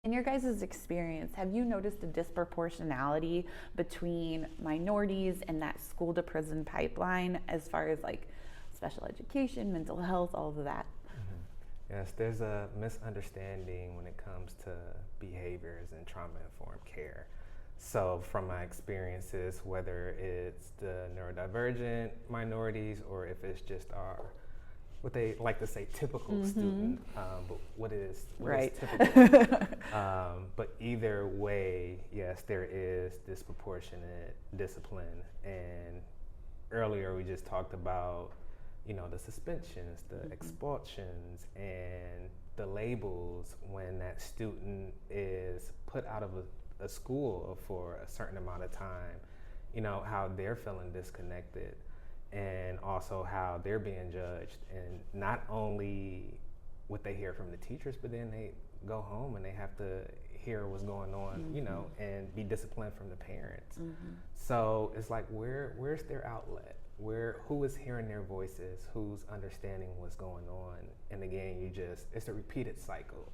In your guys' experience, have you noticed a disproportionality between minorities and that school to prison pipeline as far as like special education, mental health, all of that? Yes, there's a misunderstanding when it comes to behaviors and trauma-informed care. So from my experiences, whether it's the neurodivergent minorities or if it's just our, what they like to say, typical student, but what is typical. But either way, yes, there is disproportionate discipline. And earlier we just talked about, the suspensions, the expulsions, and the labels when that student is put out of a school for a certain amount of time, how they're feeling disconnected, and also how they're being judged. And not only what they hear from the teachers, but then they go home and they have to hear what's going on, and be disciplined from the parents. So it's like, where's their outlet? Who is hearing their voices? Who's understanding what's going on? And again, it's a repeated cycle.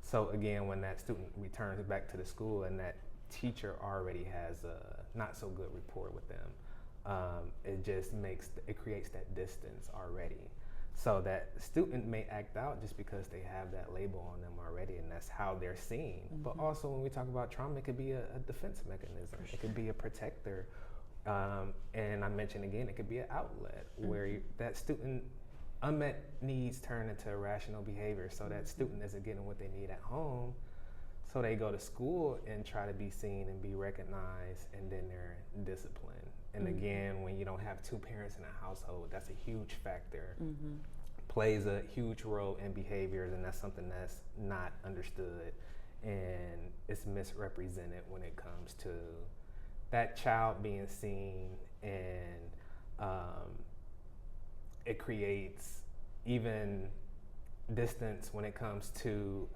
So again, when that student returns back to the school and that teacher already has a not so good rapport with them, it creates that distance already. So that student may act out just because they have that label on them already, and that's how they're seen. But also when we talk about trauma, it could be a defense mechanism. It could be a protector. And I mentioned again, it could be an outlet where that student unmet needs turn into irrational behavior. So that student isn't getting what they need at home. So they go to school and try to be seen and be recognized, and then they're disciplined. And again, when you don't have two parents in a household, that's a huge factor. Plays a huge role in behaviors, and that's something that's not understood, and it's misrepresented when it comes to that child being seen, and it creates even distance when it comes to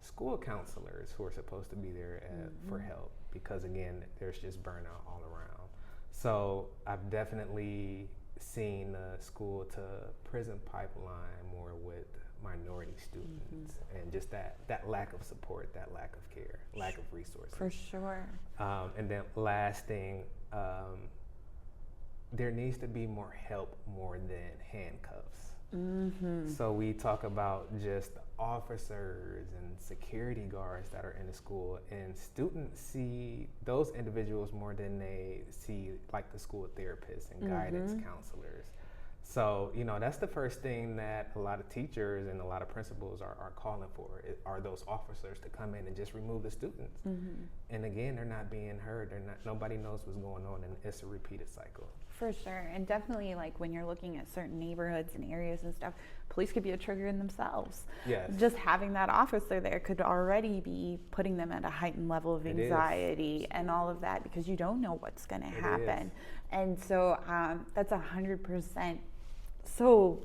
school counselors who are supposed to be there for help, because again, there's just burnout all around. So I've definitely seen the school to prison pipeline more with minority students, and just that lack of support, that lack of care, lack of resources. For sure. And then last thing, there needs to be more help more than handcuffs. So we talk about just officers and security guards that are in the school, and students see those individuals more than they see like the school therapists and guidance counselors. So, that's the first thing that a lot of teachers and a lot of principals are calling for, are those officers to come in and just remove the students. And again, they're not being heard. Nobody knows what's going on, and it's a repeated cycle. For sure. And definitely, like, when you're looking at certain neighborhoods and areas and stuff, police could be a trigger in themselves. Yes. Just having that officer there could already be putting them at a heightened level of anxiety and all of that, because you don't know what's going to happen. And so that's 100%. So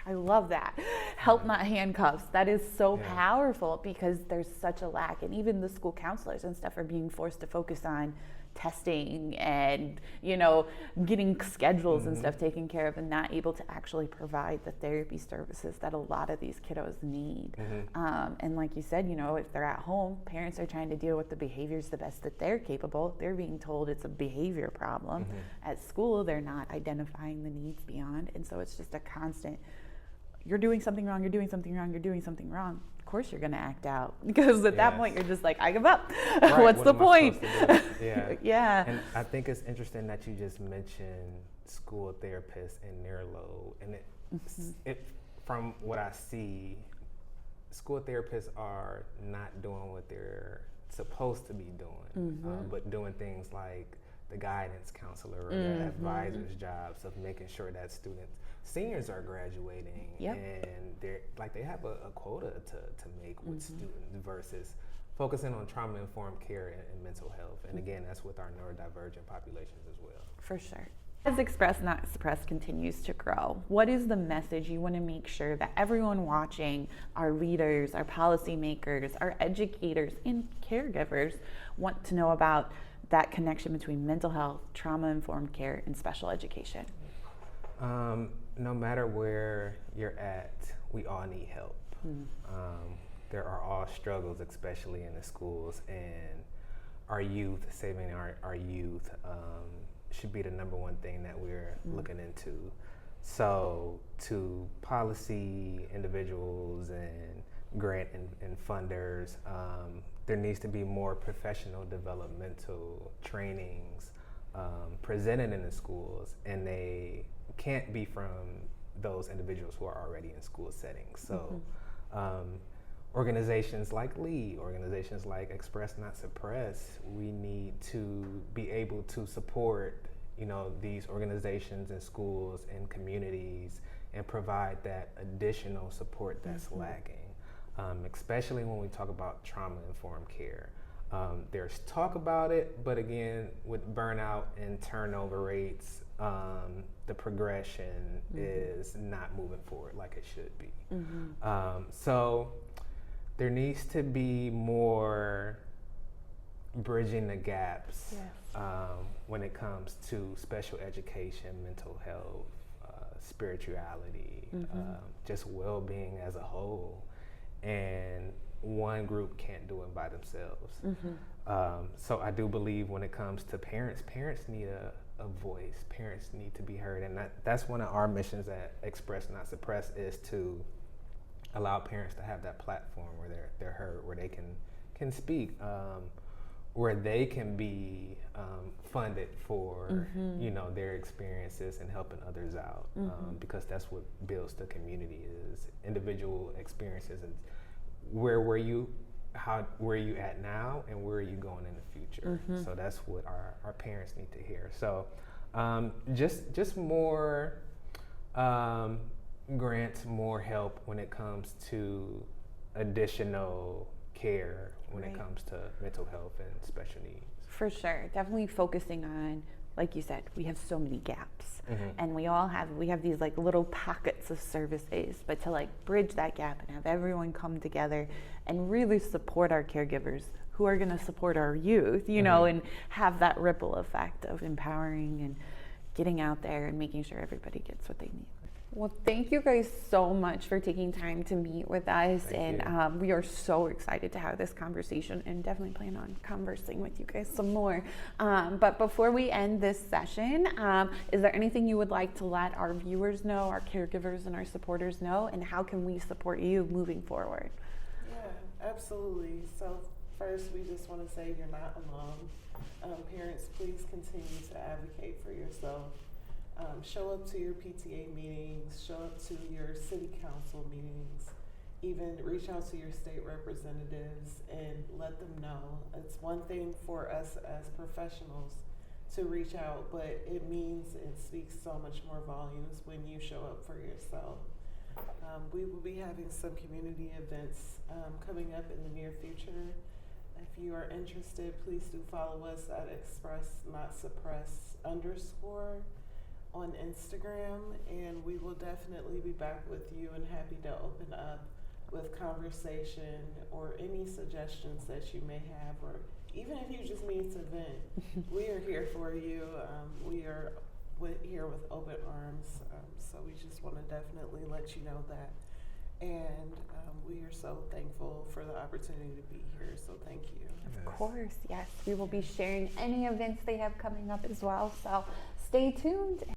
I love that. Help, not handcuffs. That is so powerful, because there's such a lack. And even the school counselors and stuff are being forced to focus on testing and, getting schedules and stuff taken care of, and not able to actually provide the therapy services that a lot of these kiddos need. And like you said, if they're at home, parents are trying to deal with the behaviors the best that they're capable. They're being told it's a behavior problem. At school, they're not identifying the needs beyond. And so it's just a constant, you're doing something wrong, you're doing something wrong, you're doing something wrong. Of course you're going to act out, because at that point you're just like, I give up. Right, What's the point? Yeah. And I think it's interesting that you just mentioned school therapists and their load. And it from what I see, school therapists are not doing what they're supposed to be doing, but doing things like the guidance counselor or the advisor's jobs of making sure that seniors are graduating, and they have a quota to make with students, versus focusing on trauma-informed care and mental health. And again, that's with our neurodivergent populations as well. For sure. As Express Not Suppressed continues to grow, what is the message you want to make sure that everyone watching, our leaders, our policymakers, our educators, and caregivers want to know about that connection between mental health, trauma-informed care, and special education? No matter where you're at, we all need help. there are all struggles, especially in the schools, and our youth, saving our youth should be the number one thing that we're looking into. So to policy individuals and grant and funders, there needs to be more professional developmental trainings presented in the schools, and they can't be from those individuals who are already in school settings. So organizations like L.E.A.D, organizations like Express Not Suppress, we need to be able to support, you know, these organizations and schools and communities and provide that additional support that's lacking, especially when we talk about trauma-informed care. There's talk about it, but again, with burnout and turnover rates, the progression is not moving forward like it should be. So there needs to be more bridging the gaps when it comes to special education, mental health, spirituality, just well-being as a whole. And one group can't do it by themselves. So I do believe when it comes to parents need a voice. Parents need to be heard, and that's one of our missions at Express Not Suppress, is to allow parents to have that platform where they're heard, where they can speak, where they can be funded for you know, their experiences and helping others out, because that's what builds the community, is individual experiences and where are you at now and where are you going in the future. So that's what our parents need to hear. So just more grants, more help when it comes to additional care when it comes to mental health and special needs. For sure. Definitely focusing on, like you said, we have so many gaps, and we have these like little pockets of services, but to like bridge that gap and have everyone come together and really support our caregivers who are going to support our youth, you know, and have that ripple effect of empowering and getting out there and making sure everybody gets what they need. Well, thank you guys so much for taking time to meet with us. We are so excited to have this conversation and definitely plan on conversing with you guys some more. But before we end this session, is there anything you would like to let our viewers know, our caregivers and our supporters know, and how can we support you moving forward? Yeah, absolutely. So first, we just want to say you're not alone. Parents, please continue to advocate for yourself. Show up to your PTA meetings, show up to your city council meetings, even reach out to your state representatives and let them know. It's one thing for us as professionals to reach out, but it speaks so much more volumes when you show up for yourself. We will be having some community events coming up in the near future. If you are interested, please do follow us at Express Not Suppress _ on Instagram, and we will definitely be back with you and happy to open up with conversation or any suggestions that you may have, or even if you just need to vent. We are here for you. We are here with open arms, so we just want to definitely let you know that. And we are so thankful for the opportunity to be here, so thank you. Of course, yes. We will be sharing any events they have coming up as well, so stay tuned.